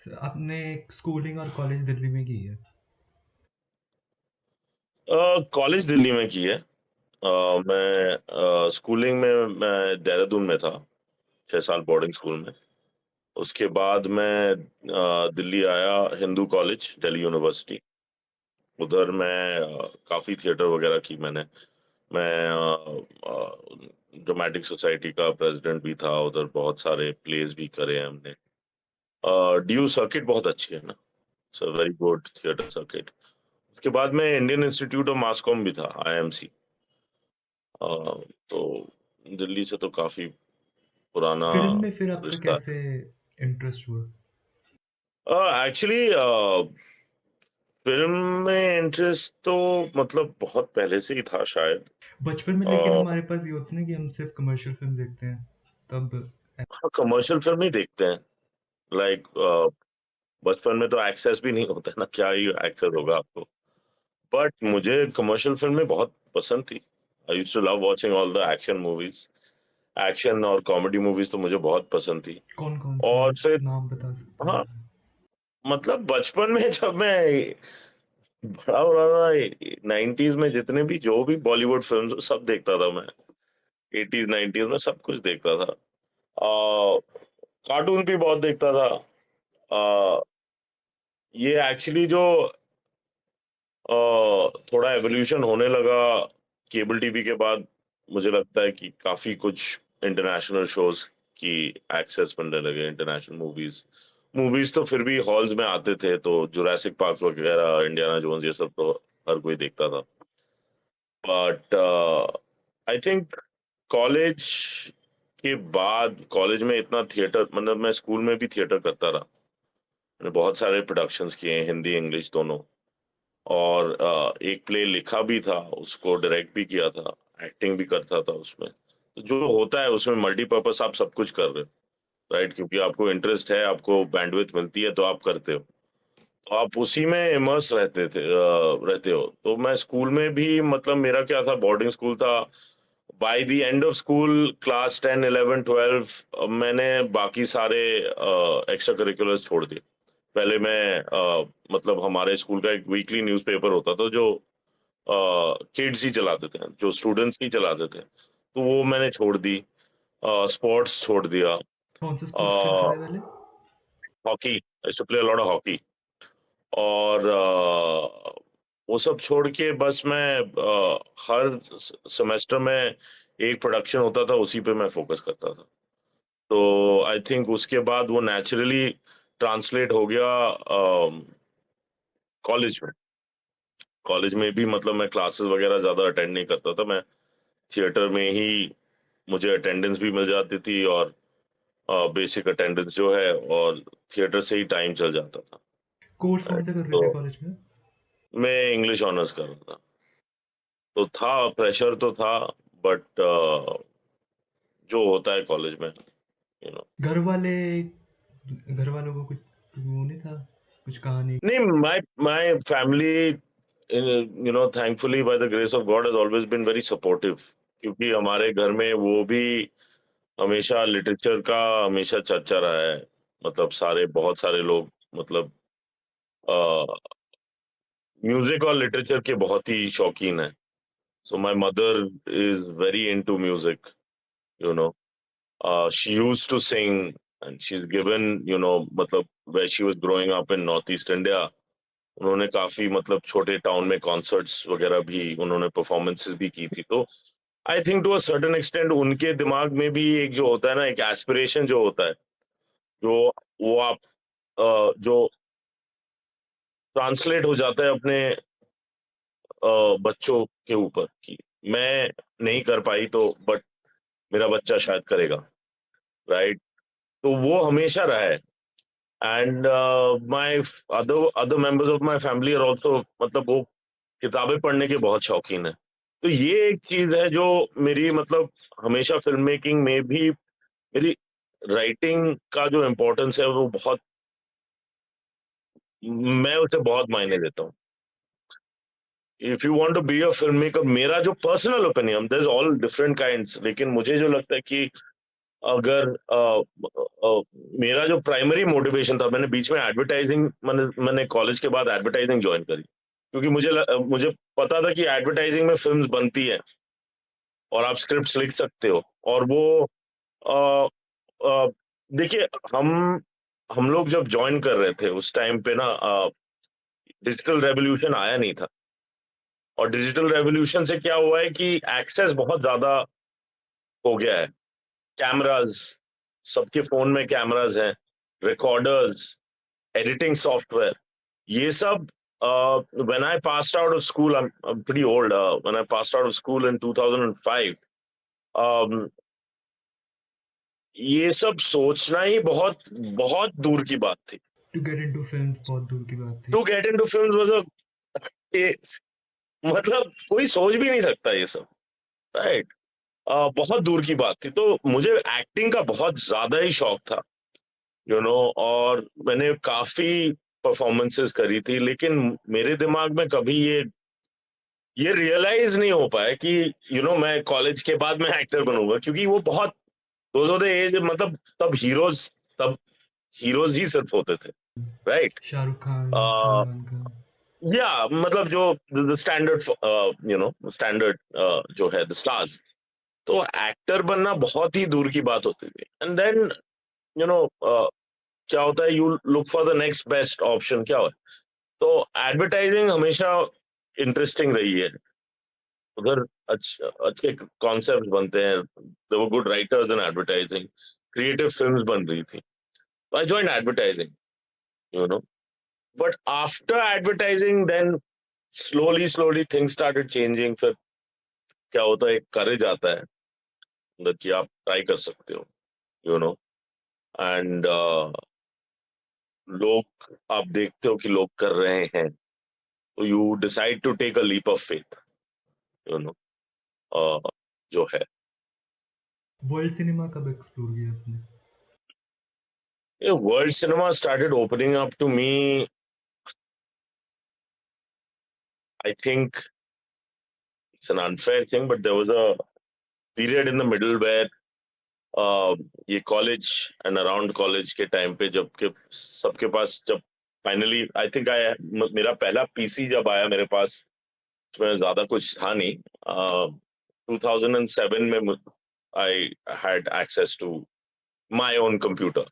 आपने स्कूलिंग और कॉलेज दिल्ली में की है? कॉलेज दिल्ली में की है। मैं स्कूलिंग में मैं देहरादून में था, 6 साल बोर्डिंग स्कूल में। उसके बाद मैं दिल्ली आया, हिंदू कॉलेज, दिल्ली यूनिवर्सिटी। उधर मैं काफ़ी थिएटर वगैरह की मैंने। मैं ड्रामेटिक सोसाइटी का प्रेसिडेंट भी था, उधर बहुत सारे प्लेज भी करे हैं हमने। ड्यू सर्किट बहुत अच्छी है ना, it's a very good theatre circuit. उसके बाद मैं Indian institute of mass com भी था, आईएमसी। तो दिल्ली से तो काफी पुराना फिल्म में फिर आपका रिश्ता कैसे इंटरेस्ट हुआ? है। एक्चुअली फिल्म में इंटरेस्ट तो मतलब बहुत पहले से ही था शायद। बचपन में लेकिन अ, हमारे पास ये होता है ना कि हम सिर्फ कमर्शियल फिल्म देखते हैं तब। हाँ, कमर्शियल फिल्म ही देखते हैं। लाइक बचपन में तो एक्सेस भी नहीं होता है ना, क्या ही एक्सेस होगा आपको। बट मुझे कमर्शियल फिल्में बहुत पसंद थी। I used to love watching all the action movies. Action और कॉमेडी मूवीज तो मुझे बहुत पसंद थी। कौन कौन सी और फिर नाम बता सकते हाँ, हैं? मतलब बचपन में जब मैं बड़ा हो रहा था, 90s में जितने भी जो भी बॉलीवुड फिल्म सब देखता था मैं। 80s 90s में सब कुछ देखता था। कार्टून भी बहुत देखता था। आ, ये एक्चुअली जो थोड़ा एवोल्यूशन होने लगा केबल टीवी के बाद, मुझे लगता है कि काफी कुछ इंटरनेशनल शोज की एक्सेस बनने लगे, इंटरनेशनल मूवीज। मूवीज तो फिर भी हॉल्स में आते थे, तो जुरासिक पार्क वगैरह, इंडियाना जोन्स, ये सब तो हर कोई देखता था। बट आई थिंक कॉलेज के बाद, कॉलेज में इतना थिएटर, मतलब मैं स्कूल में भी थिएटर करता रहा। मैंने बहुत सारे प्रोडक्शंस किए हैं, हिंदी इंग्लिश दोनों। और एक प्ले लिखा भी था, उसको डायरेक्ट भी किया था, एक्टिंग भी करता था उसमें। तो जो होता है उसमें मल्टीपर्पस, आप सब कुछ कर रहे हो, राइट? क्योंकि आपको इंटरेस्ट है, आपको बैंडविड्थ मिलती है, तो आप करते हो। तो आप उसी में इमर्स रहते हो। तो मैं स्कूल में भी, मतलब मेरा क्या था, बोर्डिंग स्कूल था। By the end of school, class 10 11 12, मैंने बाकी सारे एक्स्ट्रा करिकुलर्स छोड़ दिए। पहले मैं मतलब हमारे स्कूल का एक वीकली न्यूज़पेपर होता था, जो किड्स ही चलाते थे, जो स्टूडेंट्स ही चलाते थे, तो वो मैंने छोड़ दी। स्पोर्ट्स छोड़ दिया। कौन सा स्पोर्ट्स खेलते थे पहले? Hockey, I used to play a lot of hockey. और वो सब छोड़ के बस मैं हर सेमेस्टर में एक प्रोडक्शन होता था, उसी पे मैं फोकस करता था। तो आई थिंक उसके बाद वो नेचुरली ट्रांसलेट हो गया कॉलेज में। कॉलेज में भी मतलब मैं क्लासेस वगैरह ज़्यादा अटेंड नहीं करता था। मैं थिएटर में ही, मुझे अटेंडेंस भी मिल जाती थी, और बेसिक अटेंडेंस जो है, और थिएटर से ही टाइम चल जाता था। कोर्स कौन राइट। सा कर रहे तो थे कॉलेज में? मैं इंग्लिश ऑनर्स कर रहा था। तो था, प्रेशर तो था, बट जो होता है कॉलेज में, यू नो। घर वाले घर वालों को कुछ वो नहीं था, कुछ कहानी? नहीं, my family, thankfully by the grace of God, has always been very supportive. क्योंकि हमारे घर में वो भी हमेशा लिटरेचर का हमेशा चर्चा रहा है। मतलब सारे, बहुत सारे लोग, मतलब म्यूजिक और लिटरेचर के बहुत ही शौकीन है। So my mother is very into music, you know. She used to sing, and she is given, मतलब where she was growing up in north east India, उन्होंने काफी, मतलब छोटे टाउन में कॉन्सर्ट्स वगैरह भी, उन्होंने परफॉर्मेंसेस भी की थी। तो I think to a certain extent उनके दिमाग में भी एक जो होता है ना, एक एस्पिरेशन जो होता है, जो वो आप जो ट्रांसलेट हो जाता है अपने बच्चों के ऊपर, कि मैं नहीं कर पाई तो बट मेरा बच्चा शायद करेगा, राइट? तो वो हमेशा रहा है। And my other other members of my family are also, मतलब वो किताबें पढ़ने के बहुत शौकीन है। तो ये एक चीज है जो मेरी, मतलब हमेशा फिल्म मेकिंग में भी मेरी राइटिंग का जो इम्पोर्टेंस है वो बहुत, मैं उसे बहुत मायने देता हूँ। If you want to be a film maker, मेरा जो personal opinion, there is all different kinds, लेकिन मुझे जो लगता है कि अगर मेरा जो प्राइमरी मोटिवेशन था, मैंने बीच में एडवर्टाइजिंग, मैंने कॉलेज के बाद एडवर्टाइजिंग ज्वाइन करी, क्योंकि मुझे पता था कि एडवर्टाइजिंग में फिल्म्स बनती है और आप स्क्रिप्ट्स लिख सकते हो। और वो अ, अ, देखिए, हम लोग जब ज्वाइन कर रहे थे उस टाइम पे ना, डिजिटल रेवोल्यूशन आया नहीं था। और डिजिटल रेवोल्यूशन से क्या हुआ है कि एक्सेस बहुत ज्यादा हो गया है। कैमरास, सबके फोन में कैमरास हैं, रिकॉर्डर्स, एडिटिंग सॉफ्टवेयर, ये सब। when I passed out of school, I'm pretty old. When I passed out of school in 2005, um, ये सब सोचना ही बहुत बहुत दूर की बात थी। टू गेट इनटू फिल्म बहुत दूर की बात थी। To get into films was मतलब कोई सोच भी नहीं सकता ये सब, राइट। बहुत दूर की बात थी। तो मुझे एक्टिंग का बहुत ज्यादा ही शौक था, और मैंने काफी परफॉर्मेंसेस करी थी, लेकिन मेरे दिमाग में कभी ये रियलाइज नहीं हो पाया कि मैं कॉलेज के बाद में एक्टर बनूंगा, क्योंकि वो बहुत एज, मतलब तब हीरोज ही सिर्फ होते थे, राइट। शाहरुख खान, सलमान खान। या मतलब जो स्टैंडर्ड, स्टैंडर्ड जो है द स्टार्स। तो एक्टर बनना बहुत ही दूर की बात होती थी। एंड देन यू नो क्या होता है, you look for the next best option क्या हो। तो एडवर्टाइजिंग हमेशा इंटरेस्टिंग रही है। उधर अच्छे अच्छे कॉन्सेप्ट बनते हैं, there were good writers in advertising, creative films बन रही थी। I joined advertising, you know but after advertising then slowly slowly things started changing. फिर क्या होता है, एक करेज आता है अंदर कि आप ट्राई कर सकते हो, यू नो एंड लोग, आप देखते हो कि लोग कर रहे हैं, तो you decide to take a leap of faith, you know जो है। वर्ल्ड सिनेमा कब एक्सप्लोर किया आपने? World cinema started opening up to me, I think it's an unfair thing, but there was a period in the middle where, ये college and around college के time पे, जब के सबके पास, जब फाइनली आई थिंक मेरा पहला पीसी जब आया मेरे पास, उसमें ज्यादा कुछ था नहीं। 2007 में I had access to my own computer.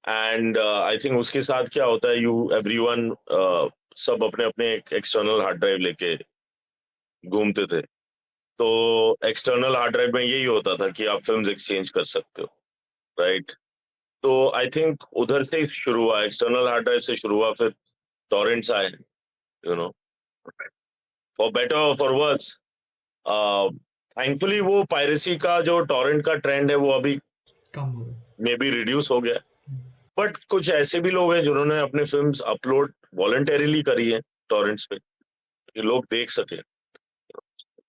And I think उसके साथ क्या होता है, यू एवरीवन सब अपने अपने एक एक्सटर्नल हार्ड ड्राइव लेके घूमते थे। तो एक्सटर्नल हार्ड ड्राइव में यही होता था कि आप फिल्म्स एक्सचेंज कर सकते हो, राइट। तो आई थिंक उधर से ही शुरू हुआ, एक्सटर्नल हार्ड ड्राइव से शुरू हुआ, फिर टॉरेंट्स आए, यू नो फॉर बेटर और फॉर वर्स। थैंकफुली वो पायरेसी का जो टॉरेंट का ट्रेंड है, वो अभी कम हो रहा मे बी रिड्यूस हो गया। बट कुछ ऐसे भी लोग हैं जिन्होंने अपने फिल्म्स अपलोड वॉलंटरीली करी है टॉरेंट्स पे, कि लोग देख सके।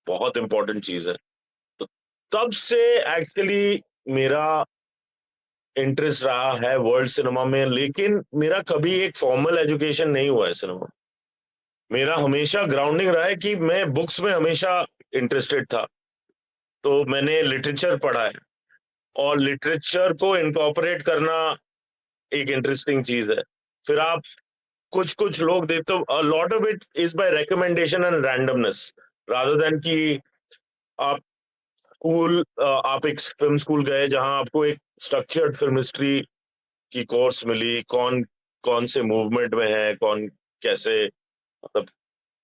बहुत इंपॉर्टेंट चीज है। तो तब से एक्चुअली मेरा इंटरेस्ट रहा है वर्ल्ड सिनेमा में, लेकिन मेरा कभी एक फॉर्मल एजुकेशन नहीं हुआ है सिनेमा। मेरा हमेशा ग्राउंडिंग रहा है कि मैं बुक्स में हमेशा इंटरेस्टेड था, तो मैंने लिटरेचर पढ़ा है, और लिटरेचर को इनकॉर्पोरेट करना एक इंटरेस्टिंग चीज है। फिर आप कुछ कुछ लोग देते हो, अ lot of it is by recommendation and randomness, rather than कि आप आप एक फिल्म स्कूल गए जहां आपको एक स्ट्रक्चर्ड फिल्म हिस्ट्री की कोर्स मिली, कौन कौन से मूवमेंट में है, कौन कैसे, मतलब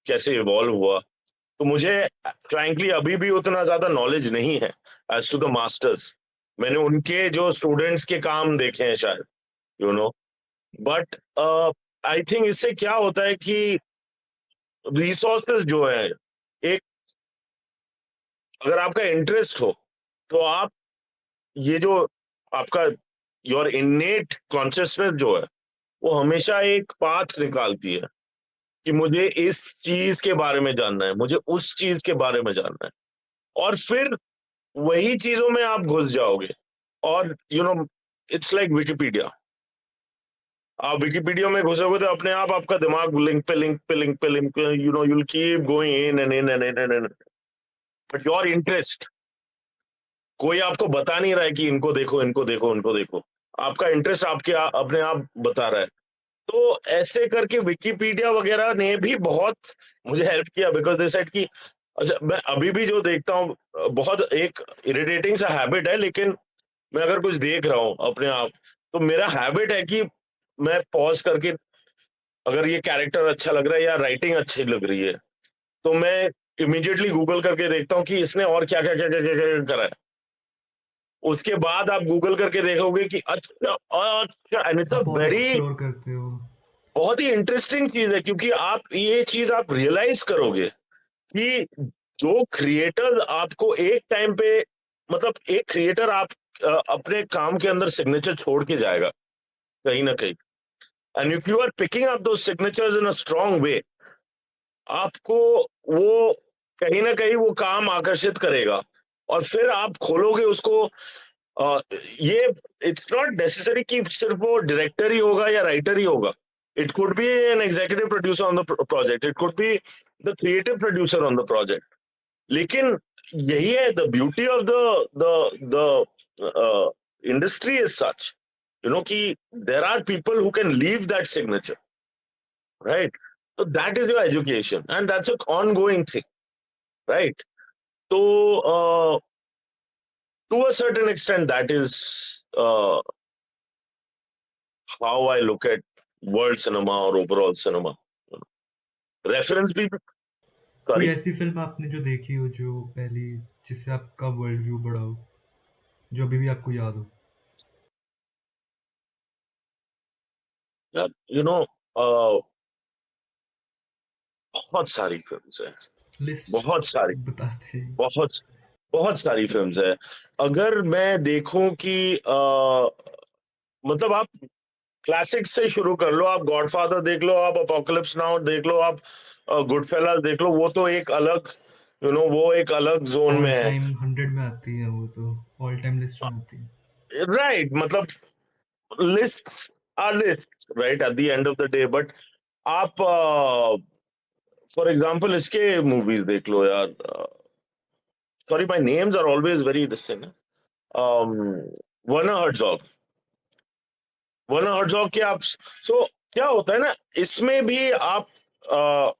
कैसे इवॉल्व हुआ। तो मुझे फ्रैंकली अभी भी उतना ज्यादा नॉलेज नहीं है एज टू द मास्टर्स। मैंने उनके जो स्टूडेंट्स के काम देखे हैं शायद, you know but I think इससे क्या होता है कि रिसोर्सेज जो है, एक, अगर आपका इंटरेस्ट हो, तो आप ये जो आपका योर इनेट कॉन्शियसनेस जो है, वो हमेशा एक पाथ निकालती है कि मुझे इस चीज के बारे में जानना है, मुझे उस चीज के बारे में जानना है, और फिर वही चीजों में आप घुस जाओगे। और इट्स लाइक विकिपीडिया। आप विकिपीडिया में घुसोगे तो अपने आप आपका दिमाग लिंक पे लिंक पे लिंक पे link, you will keep going in and in and in and in, but your interest कोई आपको बता नहीं रहा है कि इनको देखो, इनको देखो, इनको देखो। आपका इंटरेस्ट आपके अपने आप बता रहा है। तो ऐसे करके विकिपीडिया वगैरह ने भी बहुत मुझे हेल्प किया, बिकॉज़ दे सेड कि अच्छा, मैं अभी भी जो देखता हूँ बहुत एक इरिटेटिंग सा हैबिट है, लेकिन मैं अगर कुछ देख रहा हूँ अपने आप, तो मेरा हैबिट है कि मैं पॉज़ करके, अगर ये कैरेक्टर अच्छा लग रहा है या राइटिंग अच्छी लग रही है, तो मैं इमीडिएटली गूगल करके देखता हूँ कि इसने और क्या-क्या करा है। उसके बाद आप गूगल करके देखोगे कि अच्छा, अच्छा, एंड इट्स अ आप और वेरी एक्सप्लोर करते हो। बहुत ही इंटरेस्टिंग चीज़ है, क्योंकि आप ये चीज़ आप रियलाइज़ करोगे कि जो क्रिएटर आपको एक टाइम पे, मतलब एक क्रिएटर आप अपने काम के अंदर सिग्नेचर छोड़ के जाएगा कहीं न कहीं, and if you are picking up those signatures in a strong way, आपको वो कहीं न कहीं वो काम आकर्षित करेगा, और फिर आप खोलोगे उसको। अ, ये इट्स नॉट नेसेसरी कि सिर्फ वो डायरेक्टर ही होगा या राइटर ही होगा। It could be an executive producer on the project, it could be the creative producer on the project. लेकिन यही है the beauty of the industry is such, कि there are people who can leave that signature, right? So that is your education, and that's an ongoing thing, right? So to a certain extent, that is how I look at world cinema or overall cinema. Reference भी, कोई sorry, ऐसी film आपने जो देखी हो जो पहली जिससे आपका वर्ल्ड व्यू बढ़ा हो, जो अभी भी आपको याद हो? yeah, you know, uh, बहुत सारी फिल्म्स हैं, लिस्ट बहुत सारी, बताते जाइए। बहुत बहुत सारी फिल्म्स हैं। अगर मैं देखूं कि मतलब आप क्लासिक्स से शुरू कर लो, आप गॉडफादर देख लो, आप अपोकलिप्स नाउ देख लो, आप गुडफेलास देख लो, वो तो एक अलग, वो एक अलग जोन ऑल में है। टाइम 100 में आती है वो तो, ऑल टाइम लिस्ट में आती है। राइट, मतलब list or list, right, at the end of the day, but आप फॉर एग्जांपल इसके मूवीज देख लो यार। Sorry, my names are always very this thing. Werner Herzog, Werner Herzog के आप, सो क्या होता है ना, इसमें भी आप अ,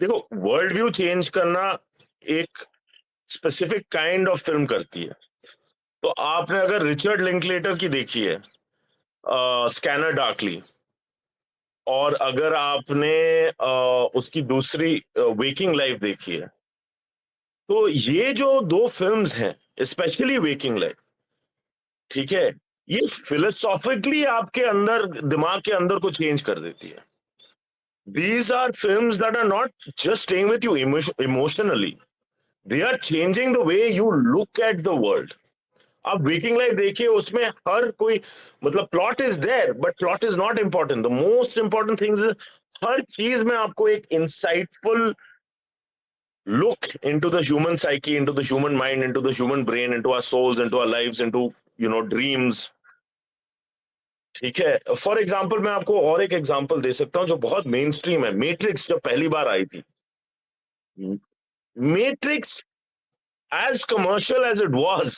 देखो, वर्ल्ड व्यू चेंज करना एक स्पेसिफिक काइंड ऑफ फिल्म करती है। तो आपने अगर रिचर्ड लिंकलेटर की देखी है, स्कैनर डार्कली, और अगर आपने उसकी दूसरी वेकिंग लाइफ देखी है, तो ये जो दो फिल्म्स हैं, स्पेशली वेकिंग लाइफ, ठीक है, ये फिलोसॉफिकली आपके अंदर, दिमाग के अंदर को चेंज कर देती है। These are films that are not just staying with you emotionally. They are changing the way you look at the world. आप वेकिंग लाइफ देखिए, उसमें हर कोई, मतलब plot is there, but plot is not important, the most important things, हर चीज में आपको एक insightful look into the human psyche, into the human mind, into the human brain, into our souls, into our lives, into dreams. ठीक है, for example मैं आपको और एक एग्जाम्पल दे सकता हूं जो बहुत मेन स्ट्रीम है। मैट्रिक्स जब पहली बार आई थी, Matrix, as commercial as it was,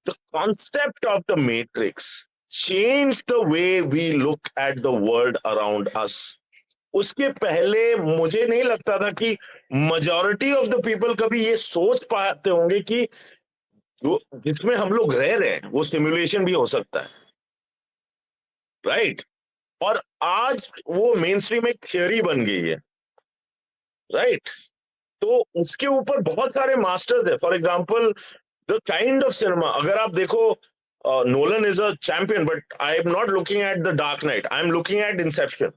the concept of the Matrix changed the way we look at the world around us. उसके पहले मुझे नहीं लगता था कि majority of the people कभी ये सोच पाते होंगे कि जो जिसमें हम लोग रह रहे हैं वो सिमुलेशन भी हो सकता है, राइट? और आज वो मेन स्ट्रीम एक थियोरी बन गई है, राइट? तो उसके ऊपर बहुत सारे मास्टर्स है। For example, the kind of cinema, अगर आप देखो, Nolan is a champion, but I am not looking at the dark night, I am looking at Inception,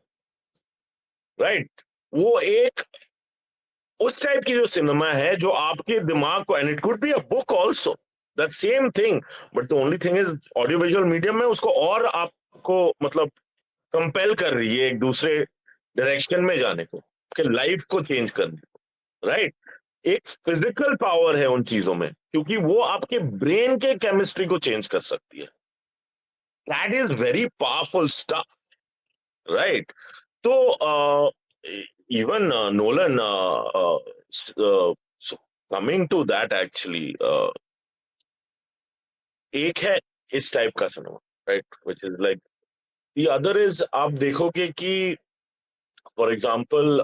right? वो एक उस टाइप की जो सिनेमा है जो आपके दिमाग को, and it could be a book also, that same thing, but the only thing is audio visual medium में उसको और आपको, मतलब कंपेल कर रही है एक दूसरे डायरेक्शन में जाने को, कि लाइफ को चेंज करने को, राइट? एक फिजिकल पावर है उन चीजों में, क्योंकि वो आपके ब्रेन के केमिस्ट्री को चेंज कर सकती है। That is very powerful stuff, right? तो even Nolan, coming to that actually, एक है इस टाइप का cinema, right, which is like the other is आप देखोगे कि फॉर एग्जांपल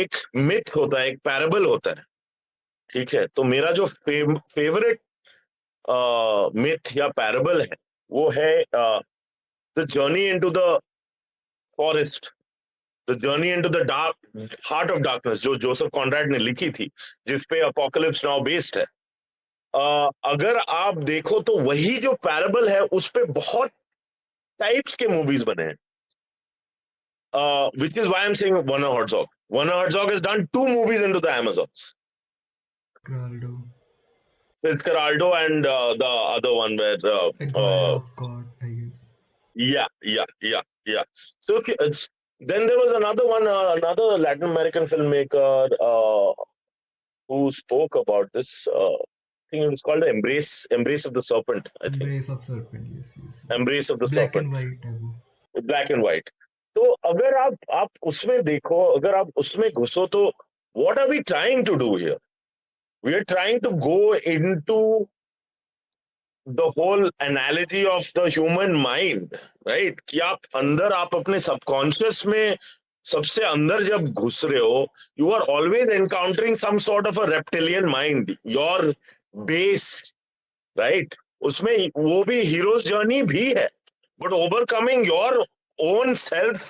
एक मिथ होता है, एक पैराबल होता है, ठीक है, तो मेरा जो फेवरेट मिथ या पैराबल है वो है the journey into the forest, the journey into the dark heart of darkness, जो जोसेफ कॉनराड ने लिखी थी, जिसपे अपोकलिप्स नाउ बेस्ड है। अगर आप देखो तो वही जो पैराबल है उस पे बहुत टाइप्स के मूवीज बने हैं, which is why I'm saying Werner Herzog. Werner Herzog has done 2 movies into the Amazons. Geraldo, Fitzcarraldo and the other one where a guide of God, I guess. yeah. So then there was another one, another Latin American filmmaker who spoke about this. I think it was called Embrace of the Serpent. I think Embrace of Serpent, yes. Embrace of the Black Serpent, and white है वो. Black and white. तो अगर आप उसमें देखो, अगर आप उसमें घुसो तो what are we trying to do here? We are trying to go into the whole analogy of the human mind, right? कि आप अपने सबकॉन्शियस में सबसे अंदर जब घुस रहे हो, you are always encountering some sort of a reptilian mind, your base, right? उसमें वो भी हीरोज जर्नी भी है, but overcoming your own self,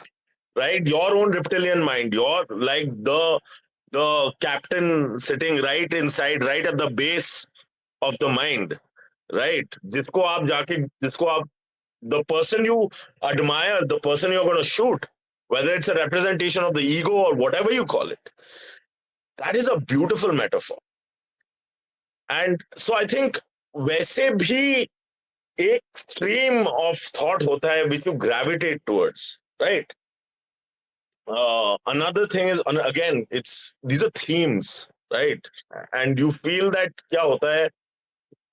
right, your own reptilian mind, your like the captain sitting right inside, right at the base of the mind, right, जिसको आप the person you admire, the person you're going to shoot, whether it's a representation of the ego or whatever you call it, that is a beautiful metaphor. And so I think वैसे भी एक stream of thought होता है which you gravitate towards, right? Another thing is, again, these are themes, right? And you feel that क्या होता है,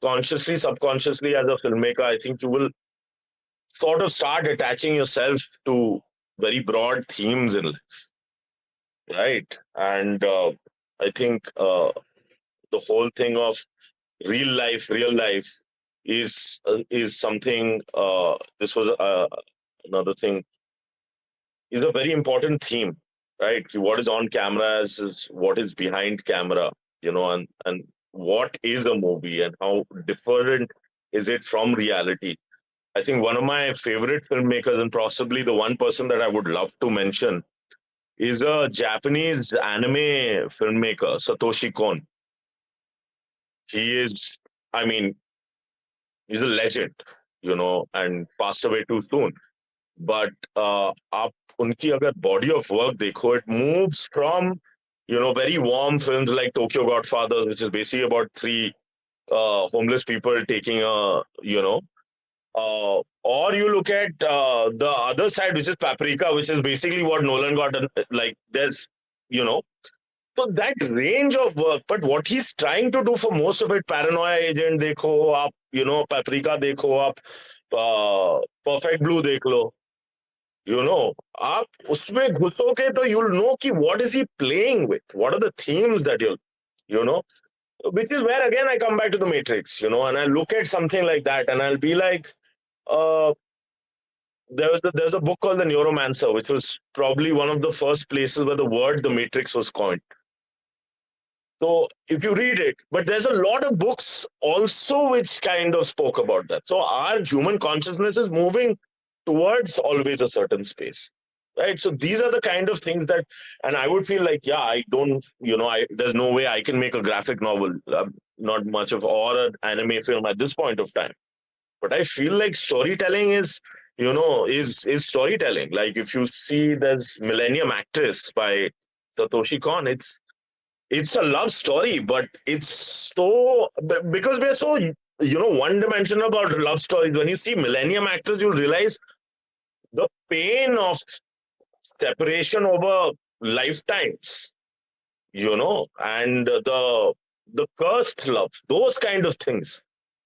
consciously, subconsciously, as a filmmaker, I think you will sort of start attaching yourself to very broad themes in life, right? And I think the whole thing of real life is something. This was another thing, is a very important theme, right? What is on camera is what is behind camera, and what is a movie and how different is it from reality. I think one of my favorite filmmakers, and possibly the one person that I would love to mention, is a Japanese anime filmmaker, Satoshi Kon. He is, I mean, he's a legend, and passed away too soon. But आप उनकी अगर body of work देखो, it moves from very warm films like Tokyo Godfathers, which is basically about 3 homeless people taking or you look at the other side, which is Paprika, which is basically what Nolan got, like there's so that range of work. But what he's trying to do for most of it, Paranoia Agent देखो आप, Paprika देखो आप, Perfect Blue देख लो, आप उसमें घुसोगे तो you'll know कि what is he playing with, what are the themes that which is where again I come back to the Matrix, and I look at something like that and I'll be like, there's a book called The Neuromancer, which was probably one of the first places where the word the Matrix was coined. So if you read it, but there's a lot of books also which kind of spoke about that. So our human consciousness is moving towards always a certain space, right? So these are the kind of things that, and I would feel like, yeah, I don't, there's no way I can make a graphic novel, not much of, or an anime film at this point of time. But I feel like storytelling is storytelling. Like if you see there's Millennium Actress by Satoshi Kon, it's a love story, but it's so, because we're so one-dimensional about love stories. When you see Millennium Actress, you'll realize the pain of separation over lifetimes, and the cursed love, those kind of things,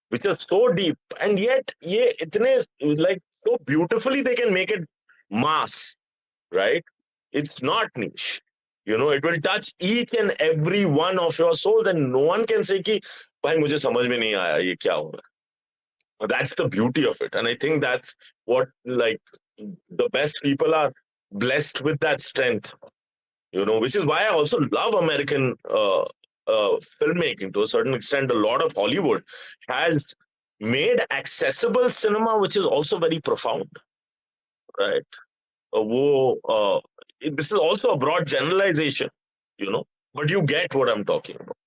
which are so deep, and yet like so beautifully they can make it mass, right? It's not niche. It will touch each and every one of your souls, and no one can say कि भाई मुझे समझ में नहीं आया ये क्या हो रहा है. That's the beauty of it. And I think that's what, like, the best people are blessed with that strength, which is why I also love American filmmaking to a certain extent. A lot of Hollywood has made accessible cinema, which is also very profound, right? This is also a broad generalization, but you get what I'm talking about.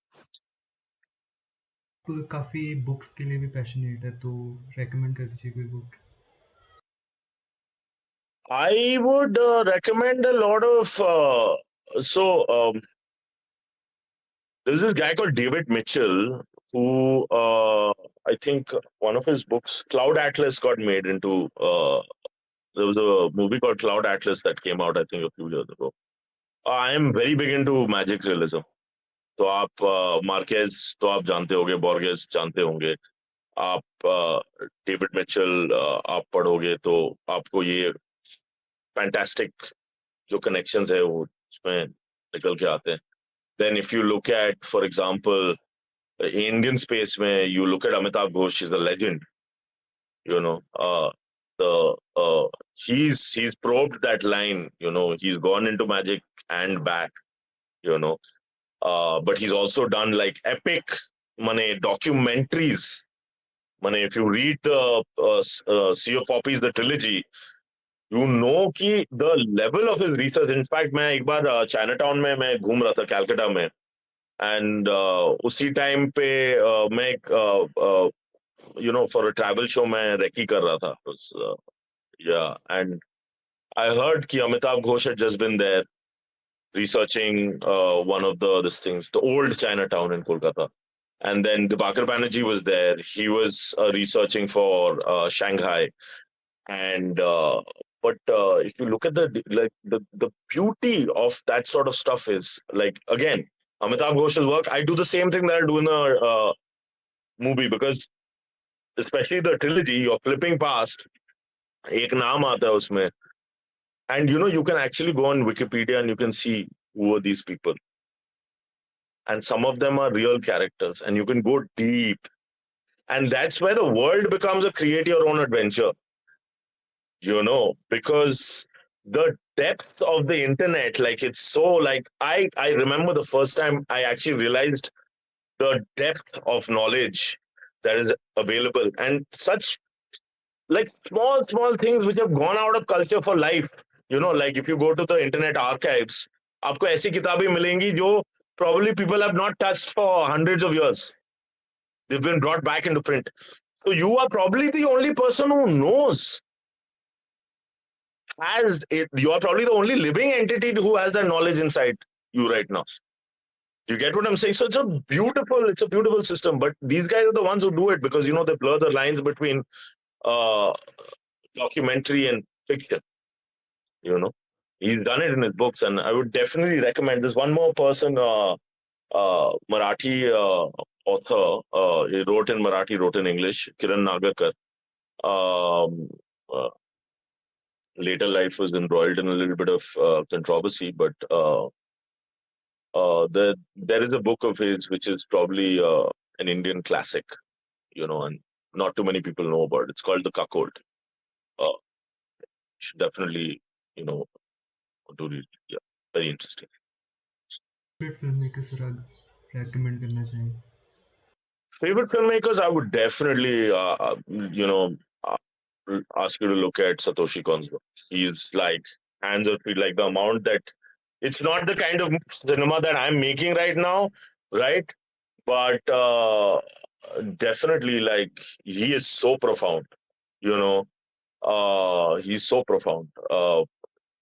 काफ़ी books के लिए भी passionate है, तो recommend कर दीजिए कोई book. I would recommend a lot of there's this guy called David Mitchell who I think one of his books, Cloud Atlas, got made into. There was a movie called Cloud Atlas that came out, I think, a few years ago. I am very big into magic realism. तो आप Marquez तो आप जानते होंगे, बॉर्गेस जानते होंगे, आप David Mitchell आप पढ़ोगे तो आपको ये फैंटास्टिक जो कनेक्शंस है वो उसमें निकल के आते हैं. Then if you look at, for example, Indian space में, you look at Amitabh Ghosh, is a legend. He's probed that line. He's gone into magic and back. But he's also done like epic, documentaries. If you read the Sea of Poppies, the trilogy, कि the level of his research. In fact, मैं एक बार Chinatown में मैं घूम रहा था, Calcutta में, and उसी टाइम पे मैं for a travel show मैं रेकी कर रहा था. Yeah, and I heard कि Amitabh Ghosh had just been there researching one of this things, the old Chinatown in Kolkata. And then Dibakar Banerjee was there. He was researching for Shanghai. And but if you look at the beauty of that sort of stuff is, like, again, Amitabh Ghosh's work, I do the same thing that I do in a movie, because especially the trilogy, you're flipping past, एक नाम आता है उसमें, and you can actually go on Wikipedia and you can see who are these people. And some of them are real characters, and you can go deep. And that's where the world becomes a create your own adventure, because the depth of the internet, like, it's so, like, I remember the first time I actually realized the depth of knowledge that is available, and such, like, small things which have gone out of culture for life. Like, if you go to the internet archives, आपको ऐसी किताबें मिलेंगी जो probably people have not touched for hundreds of years. They've been brought back into print. So you are probably the only person who knows, you are probably the only living entity who has that knowledge inside you right now. You get what I'm saying? So it's a beautiful system. But these guys are the ones who do it because, they blur the lines between documentary and fiction. He's done it in his books, and I would definitely recommend. There's one more person, Marathi author. He wrote in Marathi, wrote in English, Kiran Nagarkar. Later life was embroiled in a little bit of controversy, but there is a book of his which is probably an Indian classic, and not too many people know about it. It's called The Cuckold. Should definitely, do read. Yeah, very interesting. Favorite filmmakers recommend करना चाहिए? Favorite filmmakers, I would definitely, ask you to look at Satoshi Kon's work. He's like hands or feet, like the amount that it's not the kind of cinema that I'm making right now, right? But definitely, like, he is so profound. He's so profound.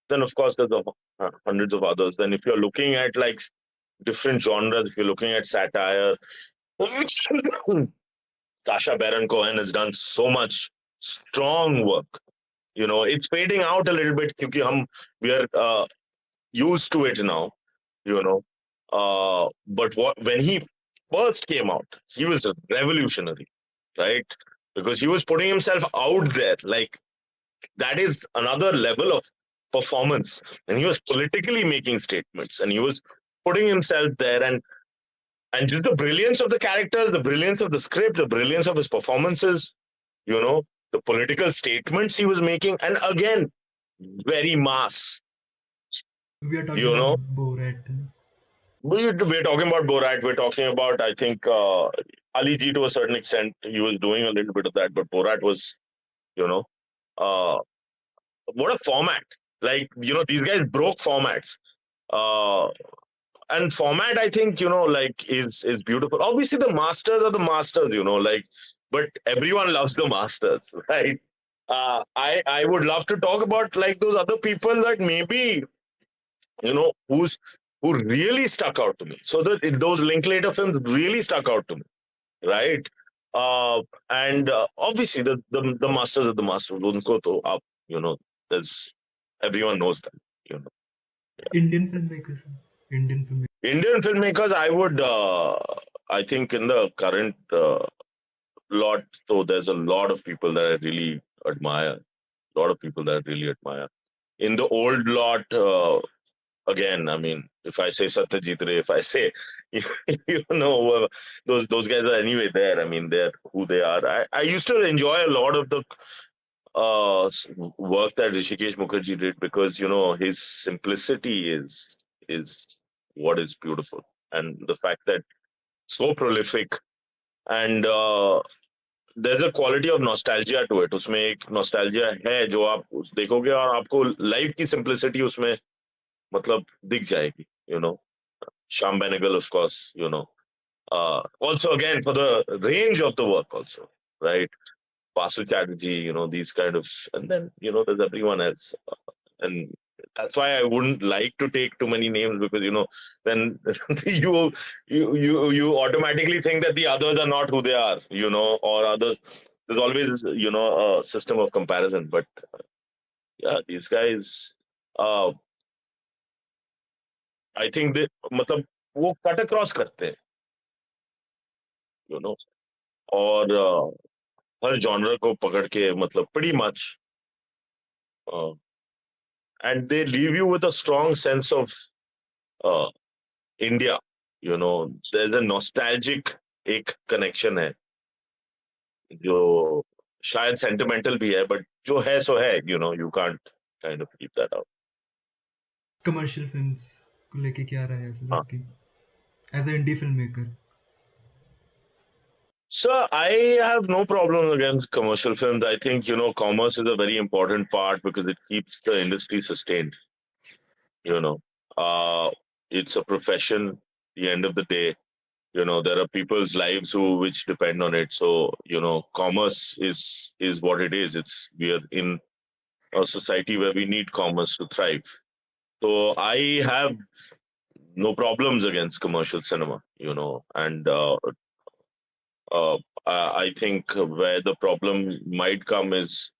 Then of course there's hundreds of others. Then if you're looking at like different genres, if you're looking at satire, Sacha Baron Cohen has done so much strong work. It's fading out a little bit because we are used to it now. But when he first came out, he was revolutionary, right? Because he was putting himself out there. Like, that is another level of performance, and he was politically making statements, and he was putting himself there, and just the brilliance of the characters, the brilliance of the script, the brilliance of his performances. you know, the political statements he was making, and again, very mass, We are talking you about know. Borat. We're talking about Borat. We're talking about, I think, Ali G to a certain extent. He was doing a little bit of that, but Borat was, you know, uh, what a format. Like, you know, these guys broke formats. Uh, and format, I think, you know, like is beautiful. Obviously, the masters are the masters, you know, like, but everyone loves the masters, right? I would love to talk about like those other people that maybe, you know, who really stuck out to me. So that those Linklater films really stuck out to me, right? And obviously the masters of the masters, unko to up, you know, there's everyone knows that, you know. Indian filmmakers. Indian filmmakers. Indian filmmakers, I would, I think in the current lot, so there's a lot of people that I really admire. A lot of people that I really admire. In the old lot, again, I mean, if I say Satyajit Ray, if I say, you know, those guys are anyway there. I mean, they're who they are. I used to enjoy a lot of the work that Rishikesh Mukherjee did, because, you know, his simplicity is what is beautiful, and the fact that so prolific, and there's a quality of nostalgia to it. उसमें एक nostalgia है जो आप देखोगे और आपको life की simplicity उसमें मतलब दिख जाएगी, you know. Sham Benegal, of course, you know. Also, again, for the range of the work, also, right? Vasu Chatterjee, you know, these kind of, and then, you know, there's everyone else. And that's why I wouldn't like to take too many names, because, you know, then you automatically think that the others are not who they are, you know, or others. There's always, you know, a system of comparison. But yeah, these guys, uh, I think they, मतलब वो cut across करते हैं, you know, और हर genre को पकड़ के मतलब pretty much, uh, and they leave you with a strong sense of uh, India. You know, there's a nostalgic एक connection है जो शायद sentimental भी है, but जो है सो है, you know, you can't kind of keep that out. Commercial films को लेके क्या राय है सर हाँ. आपकी as a indie film maker? So I have no problem against commercial films. I think, you know, commerce is a very important part because it keeps the industry sustained. You know, uh, it's a profession. The end of the day, you know, there are people's lives who which depend on it. So, you know, commerce is what it is. It's we are in a society where we need commerce to thrive. So I have no problems against commercial cinema. You know, and uh, I think where the problem might come is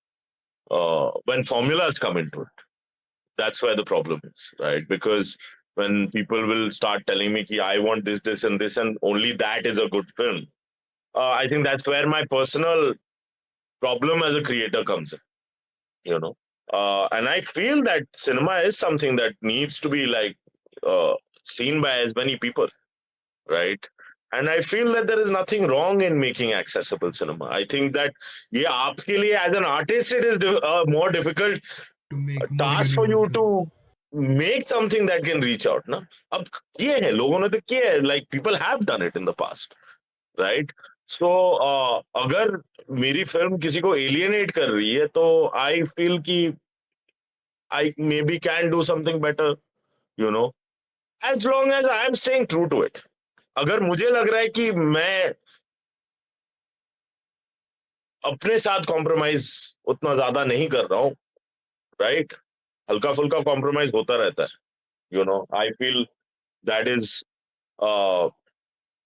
when formulas come into it. That's where the problem is, right? Because when people will start telling me, ki, I want this, and this, and only that is a good film, I think that's where my personal problem as a creator comes in, you know. And I feel that cinema is something that needs to be like seen by as many people, right? And I feel that there is nothing wrong in making accessible cinema. I think that, yeah, आपके लिए as an artist, it is more difficult to make more task for you universal. to make something that can reach out. ना अब किए हैं लोगों ने तो किए हैं, like people have done it in the past, right? So अगर मेरी फिल्म किसी को alienate कर रही है तो I feel कि I maybe can do something better, you know, as long as I am staying true to it. अगर मुझे लग रहा है कि मैं अपने साथ कॉम्प्रोमाइज उतना ज्यादा नहीं कर रहा हूँ, राइट, हल्का फुल्का कॉम्प्रोमाइज होता रहता है, you know, I feel that is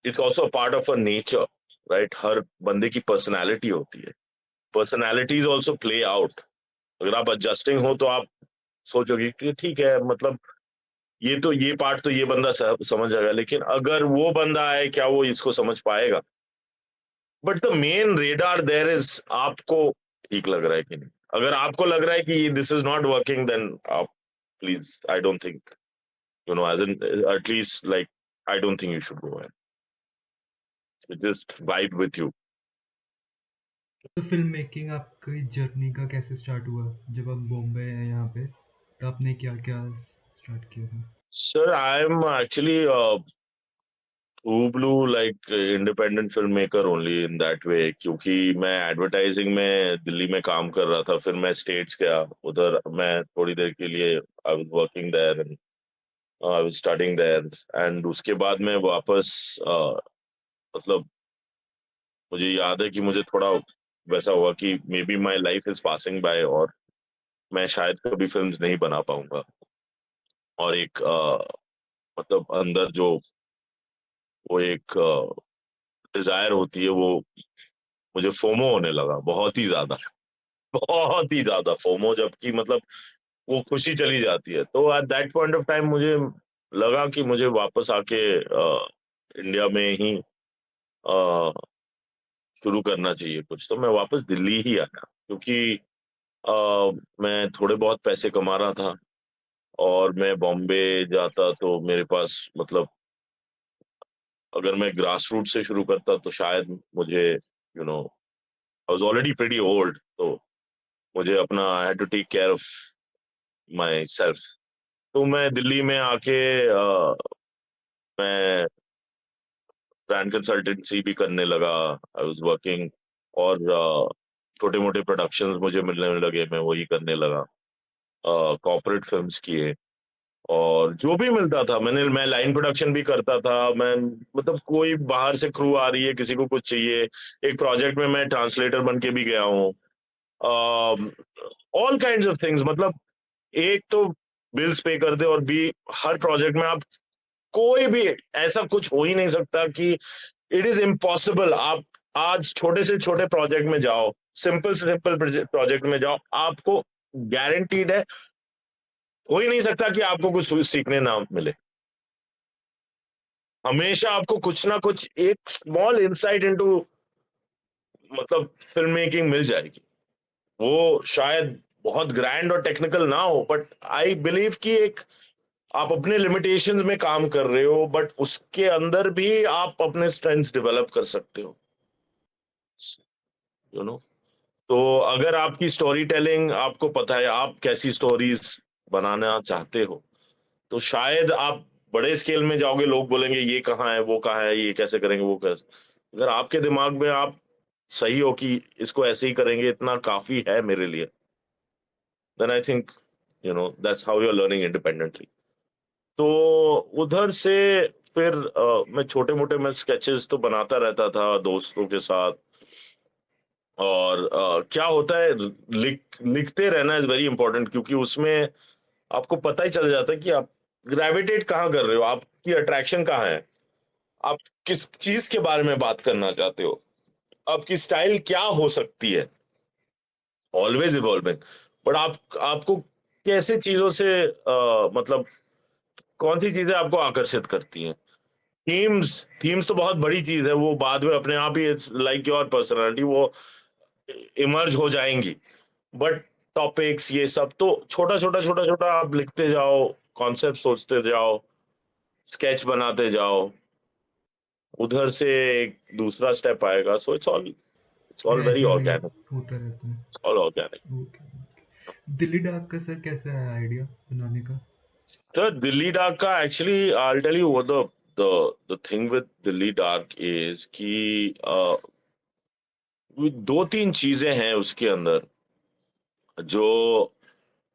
it's also part of a nature, right. हर बंदे की पर्सनैलिटी होती है, पर्सनैलिटीज ऑल्सो प्ले आउट. अगर आप एडजस्टिंग हो तो आप सोचोगे कि ठीक है, मतलब ये तो ये पार्ट तो ये बंदा समझ जाएगा, लेकिन अगर वो बंदा है क्या वो इसको समझ पाएगा. But the main radar there is आपको ठीक लग रहा है कि नहीं. अगर आपको लग रहा है कि this is not working, then आप please, I don't think, you know, as in at least like I don't think you should go ahead. It just vibe with you, तो फिल्म मेकिंग आपकी जर्नी का कैसे start हुआ? जब आप बॉम्बे हैं यहाँ पे, तो आपने क्या क्या स्टार्ट किया था? Sir I am actually true blue like independent film maker only in that way, क्योंकि मैं एडवर्टाइजिंग में दिल्ली में काम कर रहा था, फिर मैं स्टेट्स गया, उधर मैं थोड़ी देर के लिए I was working there and I was studying there, and उसके बाद मैं वापस मतलब मुझे याद है कि मुझे थोड़ा वैसा हुआ कि may be my life is passing by और मैं शायद कभी फिल्म्स नहीं बना पाऊंगा, और एक मतलब अंदर जो वो एक डिजायर होती है, वो मुझे फोमो होने लगा बहुत ही ज्यादा, बहुत ही ज्यादा फोमो, जबकि मतलब वो खुशी चली जाती है। तो at that point of time मुझे लगा कि मुझे वापस आके इंडिया में ही अ, शुरू करना चाहिए कुछ, तो मैं वापस दिल्ली ही आया, क्योंकि अ, मैं थोड़े बहुत पैसे कमा रहा था, और मैं बॉम्बे जाता तो मेरे पास मतलब अगर मैं ग्रास रूट से शुरू करता तो शायद मुझे I was already pretty old, तो मुझे अपना I had to take care of myself. तो मैं दिल्ली में आके मैं ब्रांड कंसल्टेंसी भी करने लगा, आई वाज वर्किंग, और छोटे मोटे प्रोडक्शंस मुझे मिलने लगे, मैं वही करने लगा, कॉर्पोरेट फिल्म्स किए, और जो भी मिलता था मैं लाइन प्रोडक्शन भी करता था, मैं मतलब कोई बाहर से क्रू आ रही है, किसी को कुछ चाहिए, एक प्रोजेक्ट में मैं ट्रांसलेटर बन के भी गया हूँ, ऑल काइंड्स ऑफ थिंग्स, मतलब एक तो बिल्स पे कर दे, और बी हर प्रोजेक्ट में आप कोई भी ऐसा कुछ हो ही नहीं सकता कि इट इज इम्पॉसिबल, आप आज छोटे से छोटे प्रोजेक्ट में जाओ, सिंपल से सिंपल प्रोजेक्ट में जाओ, आपको गारंटीड है, हो ही नहीं सकता कि आपको कुछ सीखने ना मिले, हमेशा आपको कुछ ना कुछ एक स्मॉल इंसाइट इनटू मतलब फिल्म मेकिंग मिल जाएगी। वो शायद बहुत ग्रैंड और टेक्निकल ना हो, बट आई बिलीव कि एक आप अपने लिमिटेशंस में काम कर रहे हो, बट उसके अंदर भी आप अपने स्ट्रेंथ्स डेवलप कर सकते हो, यू नो। तो अगर आपकी स्टोरी टेलिंग, आपको पता है आप कैसी स्टोरीज बनाना चाहते हो, तो शायद आप बड़े स्केल में जाओगे, लोग बोलेंगे ये कहाँ है, वो कहाँ है, ये कैसे करेंगे, वो कैसे, अगर आपके दिमाग में आप सही हो कि इसको ऐसे ही करेंगे, इतना काफी है मेरे लिए, then I think that's how you are learning independently. तो उधर से फिर मैं छोटे मोटे मैं स्केचेस तो बनाता रहता था दोस्तों के साथ, और क्या होता है, लिखते रहना इज वेरी इंपॉर्टेंट, क्योंकि उसमें आपको पता ही चल जाता है कि आप ग्रेविटेट कहाँ कर रहे हो, आपकी अट्रैक्शन कहाँ है, आप किस चीज के बारे में बात करना चाहते हो, आपकी स्टाइल क्या हो सकती है, ऑलवेज इवॉल्विंग, बट आपको कैसे चीजों से मतलब कौन सी चीजें आपको आकर्षित करती हैं। थीम्स थीम्स तो बहुत बड़ी चीज है, वो बाद में अपने आप ही इट्स लाइक योर पर्सनालिटी, वो इमर्ज हो जाएंगी, बट टॉपिक्स ये सब तो छोटा छोटा छोटा छोटा आप लिखते जाओ, कॉन्सेप्ट सोचते जाओ, स्केच बनाते जाओ, उधर से एक दूसरा स्टेप आएगा, so it's all very gradually organic, होता रहता है। All organic. Okay. Delhi Dark का सर कैसे आया आइडिया बनाने का? तो दिल्ली डार्क का actually I tell you what the thing with Delhi Dark is कि दो तीन चीजें हैं उसके अंदर जो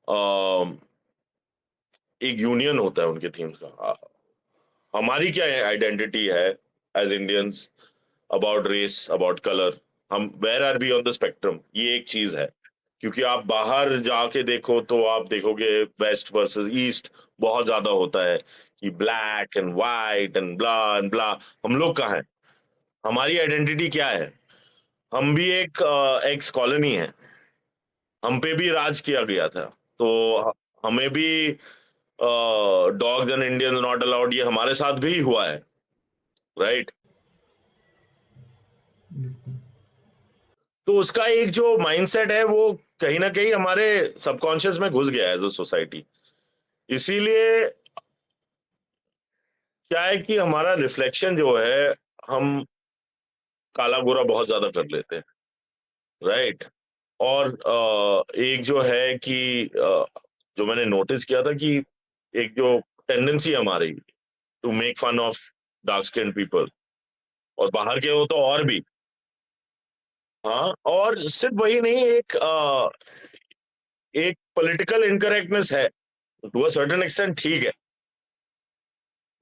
अ, एक यूनियन होता है उनके थीम्स का। हमारी क्या आइडेंटिटी है as Indians, about race, about colour, हम where are be on the spectrum, ये एक चीज है, क्योंकि आप बाहर जाके देखो तो आप देखोगे वेस्ट वर्सेस ईस्ट बहुत ज्यादा होता है कि black and white and blah, हम लोग कहाँ हैं, हमारी आइडेंटिटी क्या है, हम भी एक एक्स कॉलोनी है, हम पे भी राज किया गया था, तो हमें भी dogs and Indians not allowed, ये हमारे साथ भी हुआ है, राइट। बिल्कुल। तो उसका एक जो माइंडसेट है वो कहीं ना कहीं हमारे सबकॉन्शियस में घुस गया है एज अ सोसाइटी, इसीलिए क्या है कि हमारा रिफ्लेक्शन जो है, हम काला गोरा बहुत ज्यादा कर लेते हैं, राइट। और एक जो है कि जो मैंने नोटिस किया था कि एक जो टेंडेंसी है हमारी to make fun of dark skin people, और बाहर के हो तो और भी। हाँ, और सिर्फ वही नहीं, एक पॉलिटिकल इनकरेक्टनेस है टू अ सर्टेन एक्सटेंट, ठीक है,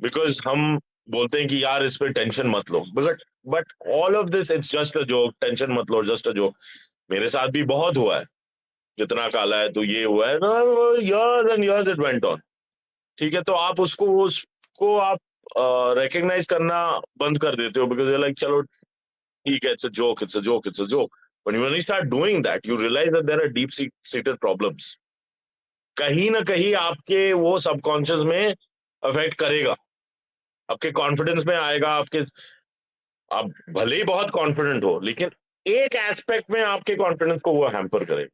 बिकॉज हम बोलते हैं कि यार इस पे टेंशन मत लो, but all of this it's just a joke, tension मत लो, जस्ट अ जोक। मेरे साथ भी बहुत हुआ है, कितना काला है तो ये हुआ है, years and years it went on। ठीक है, तो आप उसको आप रिकग्नाइज करना बंद कर देते हो, बिकॉज लाइक चलो ठीक है, it's a joke, it's a joke, it's a joke. But when you start doing that, you realize that there are deep-seated problems। कहीं ना कहीं आपके वो सबकॉन्शियस में अफेक्ट करेगा, आपके कॉन्फिडेंस में आएगा, आपके, आप भले ही बहुत कॉन्फिडेंट हो, लेकिन एक एस्पेक्ट में आपके कॉन्फिडेंस को वो हैम्पर करे,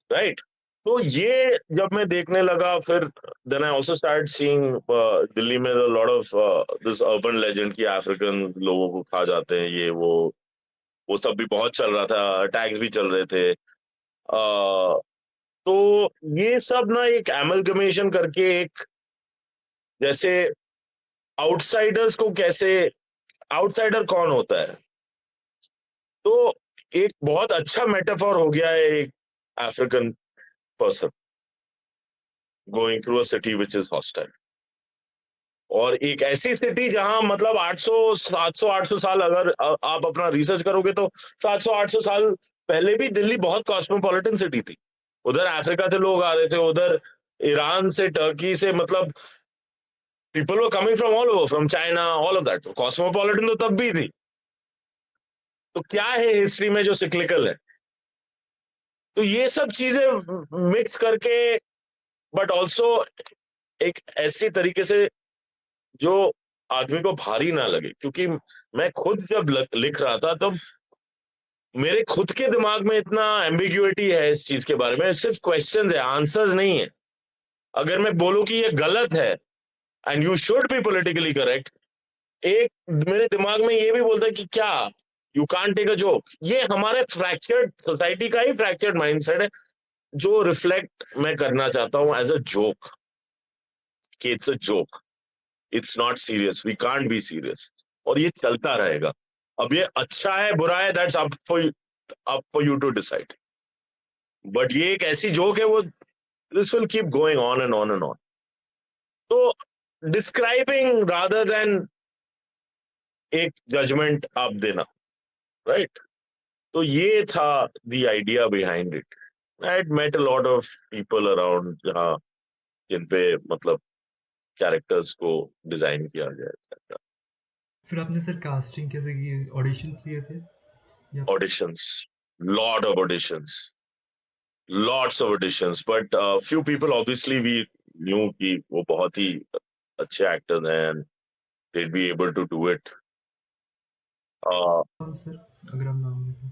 राइट। तो ये जब मैं देखने लगा, फिर then I also start seeing Delhi में lot of this urban legend की अफ्रीकन लोगों को खा जाते हैं, ये वो सब भी बहुत चल रहा था, अटैक्स भी चल रहे थे। तो ये सब ना एक एमलगमेशन करके, एक जैसे आउटसाइडर्स को कैसे, आउटसाइडर कौन होता है, तो एक बहुत अच्छा मेटाफर हो गया है एक African person going through a city which is hostile, और एक ऐसी सिटी जहां मतलब 800 साल, अगर आप अपना रिसर्च करोगे तो 700 800 साल पहले भी दिल्ली बहुत कॉस्मोपॉलिटन सिटी थी। उधर अफ्रीका से लोग आ रहे थे, उधर ईरान से, टर्की से, मतलब people were coming from all over, from China, all of that. Cosmopolitan तो तब भी थी। तो क्या है हिस्ट्री में जो सिक्लिकल है, तो ये सब चीजें मिक्स करके, बट ऑल्सो एक ऐसी तरीके से जो आदमी को भारी ना लगे, क्योंकि मैं खुद जब लिख रहा था तब मेरे खुद के दिमाग में इतना एम्बिग्युइटी है इस चीज के बारे में, सिर्फ क्वेश्चन है, आंसर नहीं है। अगर मैं बोलूं कि ये गलत है and you should be politically correct, एक मेरे दिमाग में ये भी बोलता है कि क्या you can't take a joke. ये हमारे फ्रैक्चर्ड सोसाइटी का ही फ्रैक्चर्ड माइंडसेट है, जो रिफ्लेक्ट मैं करना चाहता हूं एज अ जोक, कि it's a joke, it's not serious, we can't be serious, और ये चलता रहेगा। अब ये अच्छा है बुरा है, that's up for you to decide, but ये एक ऐसी जोक है, वो this will keep going on and on and on. तो डिस्क्राइबिंग रादर देन एक जजमेंट आप देना, राइट। तो ये था the idea behind it. I met a lot of people around, जहाँ जिन पे मतलब कैरेक्टर्स को डिजाइन किया गया। फिर आपने सर कास्टिंग कैसे की, ऑडिशंस लिए थे या फिर? Auditions, lot of auditions, lots of auditions, but few people obviously we knew कि वो बहुत ही अच्छे एक्टर्स हैं and they'd be able to do it. Uh, कौन सर, अगर हम नाम लें तो?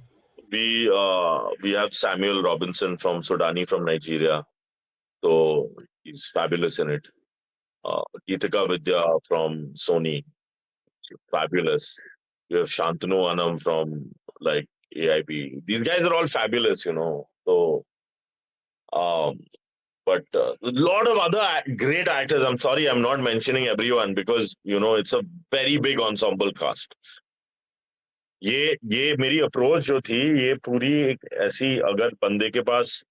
we have Samuel Robinson from Sudani from Nigeria, so he's fabulous in it. Geetika Vidya from Sony, fabulous. We have Shantanu Anam from like AIP. These guys are all fabulous, you know. So, um, but a lot of other great actors. I'm sorry, I'm not mentioning everyone because you know it's a very big ensemble cast. ये मेरी approach जो थी, ये पूरी एक ऐसी, अगर बंदे के पास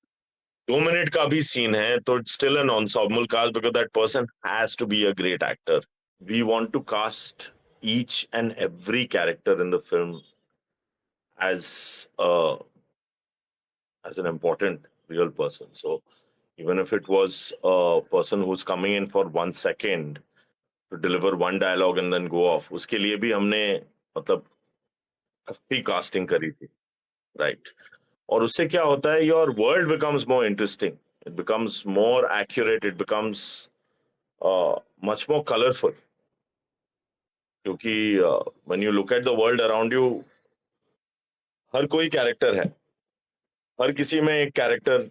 2 मिनट का भी सीन है तो it's still an ensemble cast because that person has to be a great actor. We want to cast each and every character in the film as an important real person. So even if it was a person who's coming in for 1 second to deliver one dialogue and then go off, उसके लिए भी हमने मतलब काफी casting करी थी, right. और उससे क्या होता है, your world becomes more interesting, it becomes more accurate, it becomes much more colourful, क्योंकि when you look at the world around you, हर कोई कैरेक्टर है, हर किसी में एक कैरेक्टर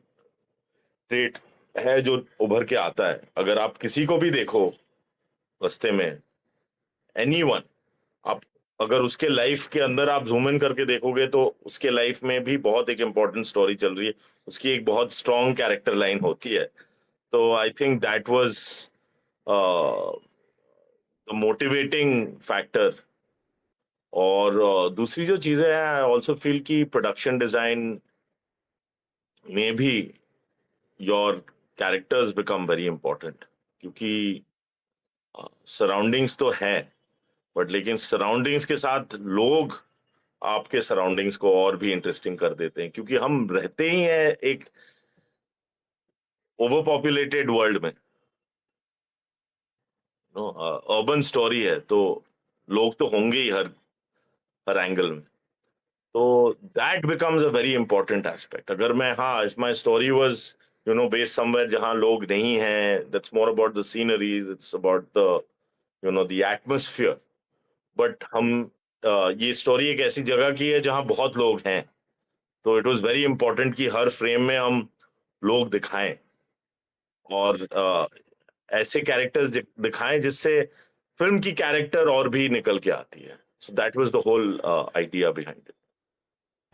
ट्रेट है जो उभर के आता है। अगर आप किसी को भी देखो रास्ते में, एनीवन, आप अगर उसके लाइफ के अंदर आप जूम इन करके देखोगे तो उसके लाइफ में भी बहुत एक इम्पोर्टेंट स्टोरी चल रही है, उसकी एक बहुत स्ट्रॉन्ग कैरेक्टर लाइन होती है। तो I think that was the motivating factor. और दूसरी जो चीजें हैं, आई ऑल्सो फील कि प्रोडक्शन डिजाइन में भी your characters become very important, क्योंकि सराउंडिंग्स तो है, बट लेकिन सराउंडिंग्स के साथ लोग आपके सराउंडिंग्स को और भी इंटरेस्टिंग कर देते हैं, क्योंकि हम रहते ही हैं एक ओवर पॉपुलेटेड वर्ल्ड में। नो, अर्बन स्टोरी है तो लोग तो होंगे ही हर हर एंगल में। तो that becomes a very important aspect. अगर मैं, हाँ, if my story was based somewhere जहां लोग नहीं हैं, that's more about the sceneries, it's about the the atmosphere. But हम ये स्टोरी एक ऐसी जगह की है जहां बहुत लोग हैं, तो इट वाज वेरी इंपॉर्टेंट कि हर फ्रेम में हम लोग दिखाएं, और ऐसे कैरेक्टर्स दिखाएं जिससे फिल्म की कैरेक्टर और भी निकल के आती है। So that was the whole idea behind it.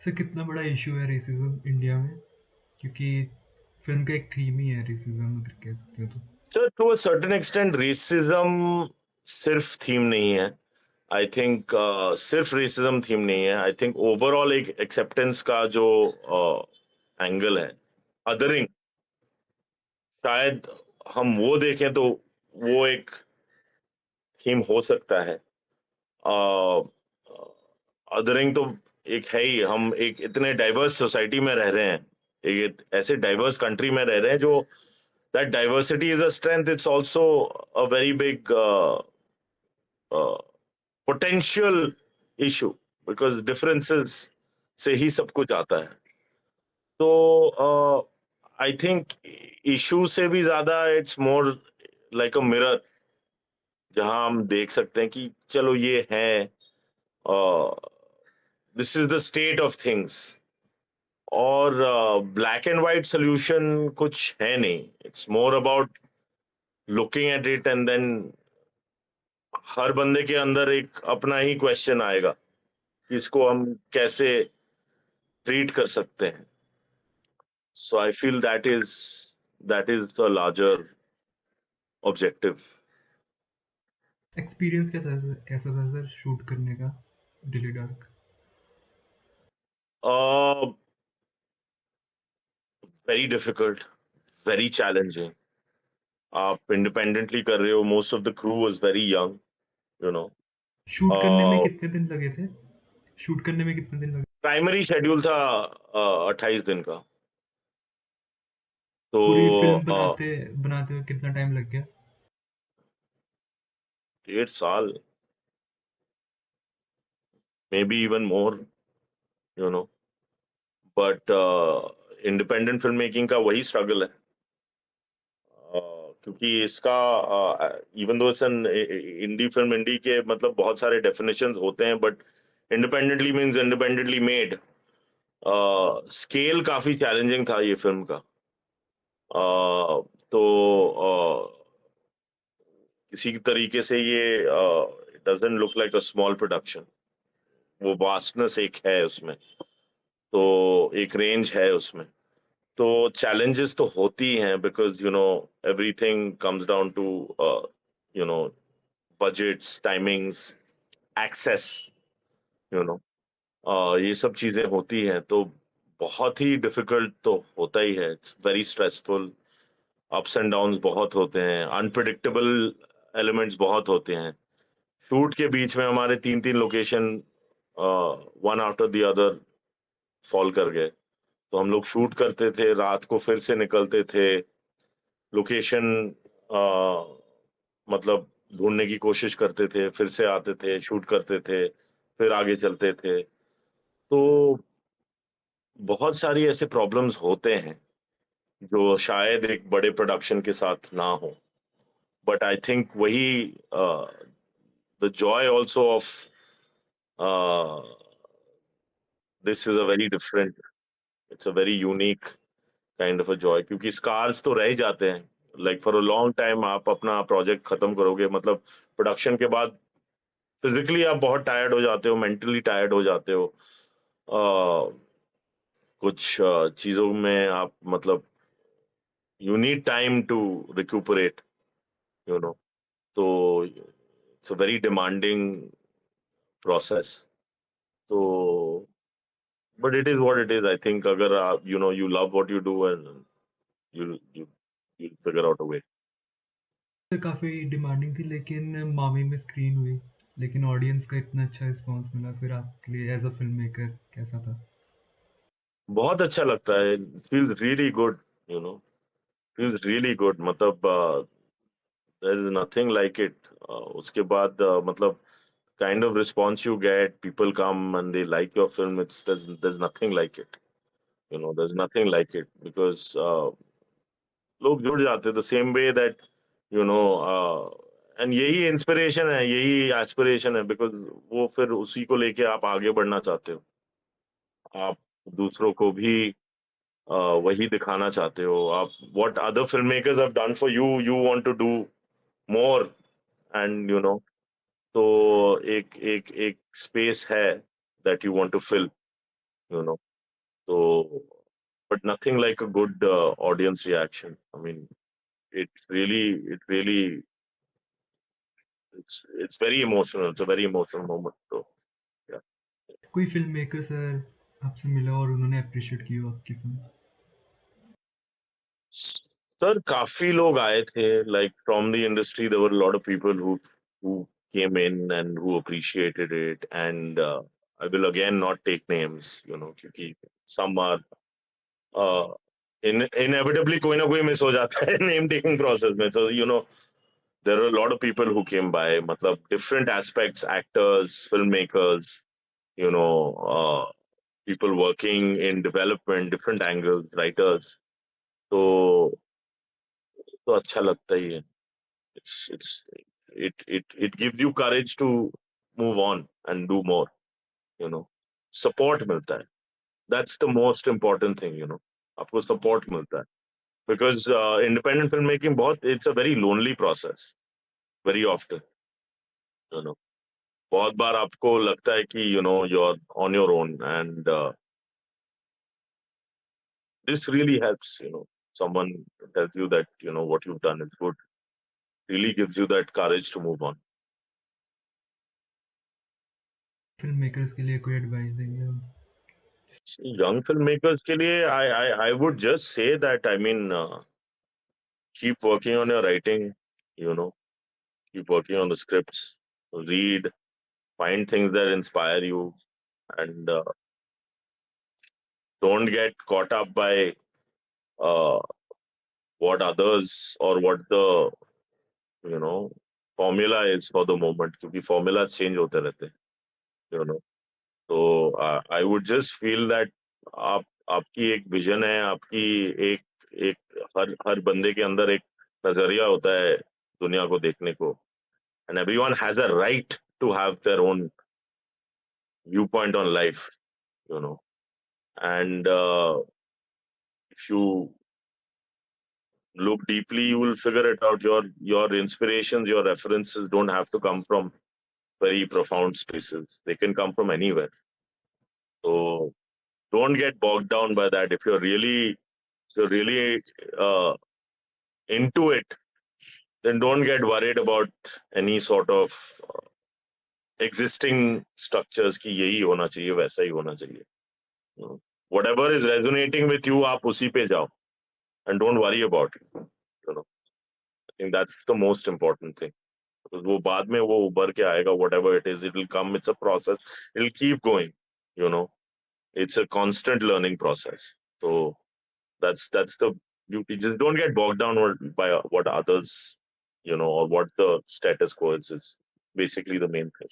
Sir कितना बड़ा इशू है रेसिज्म इंडिया में? क्योंकि फिल्म का एक थीम ही है रेसिज्म, अगर कह सकते हो तो। तो to a certain extent racism सिर्फ थीम नहीं है। आई थिंक सिर्फ रेसिज्म थीम नहीं है। आई थिंक ओवरऑल एक एक्सेप्टेंस का जो एंगल है, अदरिंग, शायद हम वो देखें तो वो एक थीम हो सकता है। अदरिंग तो एक है ही, हम एक इतने डाइवर्स सोसाइटी में रह रहे हैं, एक ऐसे डाइवर्स कंट्री में रह रहे हैं जो that diversity is a strength, it's also a very big uh, potential issue, because differences से ही सब कुछ आता है। तो आई थिंक इशू से भी ज्यादा it's more like a mirror, जहां हम देख सकते हैं कि चलो ये है, this is the state of things. और ब्लैक एंड वाइट सोल्यूशन कुछ है नहीं, it's more about looking at it, and then हर बंदे के अंदर एक अपना ही क्वेश्चन आएगा कि इसको हम कैसे ट्रीट कर सकते हैं। So I feel that is the larger objective. Experience कैसा था सर शूट करने का Delhi dark? Very difficult, very challenging. आप इंडिपेंडेंटली कर रहे हो, most of the crew was very young, you know. Shoot करने में कितने दिन लगे थे? शूट करने में कितने दिन लगे? प्राइमरी शेड्यूल था 28 दिन का। तो पूरी फिल्म uh, बनाते बनाते हुए कितना टाइम लग गया? 1.5 साल, maybe even more, you know. But independent film making का वही स्ट्रगल है। क्योंकि इसका, even though it's an indie film, indie के मतलब बहुत सारे डेफिनेशंस होते हैं, but independently means independently made. Scale काफी चैलेंजिंग था ये फिल्म का। तो किसी तरीके से ये doesn't look like a small production. वो वास्टनेस एक है उसमें, तो एक रेंज है उसमें। तो चैलेंजेस तो होती हैं, because everything comes down to you know budgets, timings, access, you know ये सब चीजें होती हैं। तो बहुत ही डिफिकल्ट तो होता ही है, it's very stressful. Ups and downs बहुत होते हैं, अनप्रिडिक्टेबल एलिमेंट्स बहुत होते हैं। शूट के बीच में हमारे 3-3 location one after the other fall कर गए, तो हम लोग शूट करते थे, रात को फिर से निकलते थे लोकेशन, मतलब ढूंढने की कोशिश करते थे, फिर से आते थे, शूट करते थे, फिर आगे चलते थे। तो बहुत सारी ऐसे प्रॉब्लम्स होते हैं जो शायद एक बड़े प्रोडक्शन के साथ ना हो। बट आई थिंक वही the Joy also of this is a very different, it's a very unique kind of a joy, क्योंकि स्कार्स तो रह ही जाते हैं। Like for a long time आप अपना प्रोजेक्ट खत्म करोगे, मतलब प्रोडक्शन के बाद फिजिकली आप बहुत टायर्ड हो जाते हो, मेंटली टायर्ड हो जाते हो, कुछ चीजों में आप मतलब you need time to recuperate, you know. तो it's a very demanding process. तो but it is what it is. I think अगर आप you love what you do and you you you figure out a way. तो काफ़ी demanding थी, लेकिन मामी में स्क्रीन हुई, लेकिन ऑडियंस का इतना अच्छा रिस्पॉन्स मिला। फिर आपके लिए एज अ फिल्म मेकर कैसा था? बहुत अच्छा लगता है, feels really good, you know, feels really good. मतलब there is nothing like it. उसके बाद मतलब kind of response you get, people come and they like your film, there's nothing like it, there's nothing like it, because लोग जुड़ जाते the same way that you know and यही inspiration है, यही aspiration है, बिकॉज वो फिर उसी को लेके आप आगे बढ़ना चाहते हो, आप दूसरों को भी वही दिखाना चाहते हो, आप what other filmmakers have done for you, you want to do more, and तो एक एक एक स्पेस है that you want to fill, you know. So, but nothing like a good audience reaction. I mean, it really, it's very emotional. It's a very emotional moment. So, yeah. कोई film maker sir आपसे मिला और उन्होंने appreciate की हो आपकी film? Sir काफी लोग आए थे, like from the industry, there were a lot of people who came in and who appreciated it, and I will again not take names, क्योंकि some are uh, inevitably कोई ना कोई मिस हो जाता है name taking process में. So there are a lot of people who came by, मतलब different aspects, actors, filmmakers, you know, people working in development, different angles, writers. तो अच्छा लगता ही है. It gives you courage to move on and do more, you know. Support मिलता है. That's the most important thing, आपको support मिलता है. Because independent filmmaking it's a very lonely process, very often, you know. बहुत बार आपको लगता है कि you're on your own, and this really helps, someone tells you that what you've done is good, really gives you that courage to move on. Film makers के लिए कोई advice देंगे आप? Young filmmakers के लिए I would just say that, I mean, keep working on your writing, you know, keep working on the scripts, read, find things that inspire you, and don't get caught up by uh, what others or what the you know formula is for the moment, क्योंकि formulas change होते रहते हैं, you know. तो I would just feel that आप आपकी एक vision है, आपकी एक एक हर बंदे के अंदर एक नजरिया होता है दुनिया को देखने को, and everyone has a right to have their own viewpoint on life, you know. And if you look deeply, you will figure it out. Your inspirations, your references don't have to come from very profound spaces. They can come from anywhere. So don't get bogged down by that. If you're really uh, into it, then don't get worried about any sort of existing structures कि यही होना चाहिए, वैसा ही होना चाहिए. Whatever is resonating with you, आप उसी पे जाओ, and don't worry about it. I think that's the most important thing. Because वो बाद में वो उभर के आएगा, whatever it is, it will come. It's a process. It'll keep going. You know, it's a constant learning process. So that's the beauty. Just don't get bogged down by what others, or what the status quo is basically the main thing.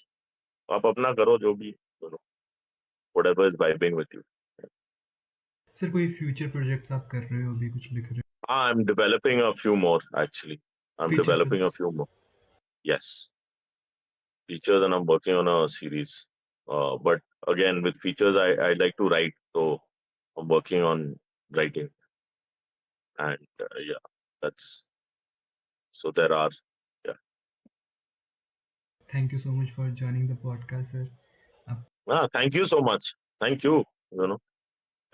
आप अपना करो जो भी, whatever is vibing with you. Sir कोई future projects आप कर रहे हो, अभी कुछ लिख रहे हो? I'm developing a few more, actually. I'm feature developing a films? few more. Yes, features, and I'm working on a series. But again, with features, I like to write, so I'm working on writing, and yeah, that's so there are. Yeah. Thank you so much for joining the podcast sir. आप हाँ, thank you so much. Thank you. You know,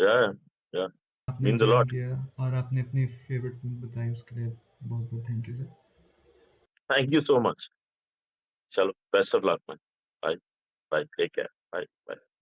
या या आपने means a join lot. किया और आपने अपनी favourite film बताई, उसके लिए बहुत बहुत thank you sir. Thank you so much. चलो, best of luck man. Bye. Bye, take care. Bye bye.